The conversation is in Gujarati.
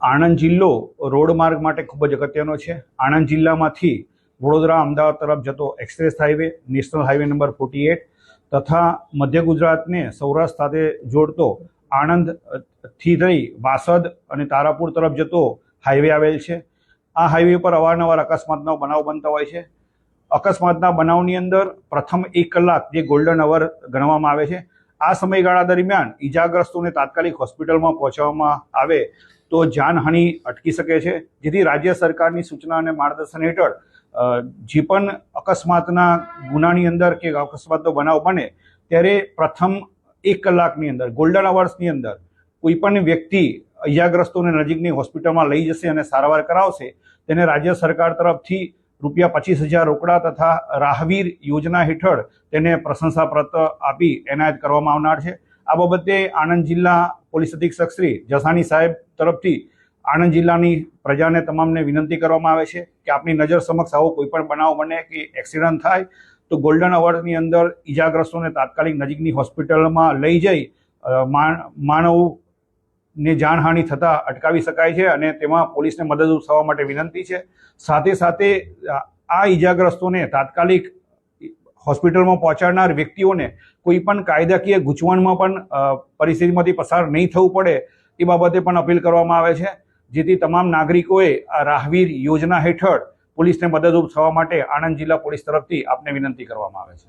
આણંદ જિલ્લો રોડ માર્ગ માટે ખૂબ જ અગત્યનો છે। આણંદ જિલ્લામાંથી વડોદરા અમદાવાદ તરફ જતો express highway, national highway number 48 તથા મધ્ય ગુજરાતને સૌરાષ્ટ્ર સાથે જોડતો આણંદથી થઈ વાસદ અને તારાપુર તરફ જતો હાઈવે આવેલ છે। આ હાઈવે પર અવારનવાર અકસ્માતનો બનાવ બનતા હોય છે। અકસ્માતના બનાવની અંદર પ્રથમ 1 કલાક જે ગોલ્ડન અવર ગણવામાં આવે છે, આ સમયગાળા દરમિયાન ઈજાગ્રસ્તોને તાત્કાલિક હોસ્પિટલમાં પહોંચાડવામાં આવે તો જાનહાનિ અટકી શકે છે, જેથી રાજ્ય સરકારની સૂચના અને માર્ગદર્શન હેઠળ જે પણ અકસ્માતના ગુનાની અંદર કે અકસ્માતનો બનાવ બને ત્યારે પ્રથમ 1 કલાકની અંદર ગોલ્ડન અવર્સની અંદર કોઈ પણ વ્યક્તિ ઈજાગ્રસ્તોને નજીકની હોસ્પિટલમાં લઈ જશે અને સારવાર કરાવશે તેને રાજ્ય સરકાર તરફથી ₹25,000 રોકડા તથા રાહવીર યોજના હેઠળ તેને પ્રશંસાપત્ર આપી એનાયત કરવામાં આવનાર છે। આ બાબતે આણંદ જિલ્લા પોલીસ અધિક્ષક શ્રી જસાણી સાહેબ તરફથી આણંદ જિલ્લાની પ્રજાને તમામને વિનંતી કરવામાં આવે છે કે આપની નજર સમક્ષ આવો કોઈ પણ બનાવ બને કે એક્સિડન્ટ થાય તો ગોલ્ડન અવરની અંદર ઈજાગ્રસ્તોને તાત્કાલિક નજીકની હોસ્પિટલમાં લઈ જઈ માનવને જાનહાનિ થતાં અટકાવી શકાય છે અને તેમાં પોલીસને મદદરૂપ થવા માટે વિનંતી છે। સાથે સાથે આ ઈજાગ્રસ્તોને તાત્કાલિક હોસ્પિટલમાં પહોંચાડનાર વ્યક્તિઓને કોઈ પણ કાયદાકીય ગૂંચવણમાં પણ પરિસ્થિતિમાંથી પસાર નહીં થવું પડે એ બાબતે પણ અપીલ કરવામાં આવે છે, જેથી તમામ નાગરિકોએ આ રાહવીર યોજના હેઠળ પોલીસને મદદરૂપ થવા માટે આણંદ જિલ્લા પોલીસ તરફથી આપને વિનંતી કરવામાં આવે છે।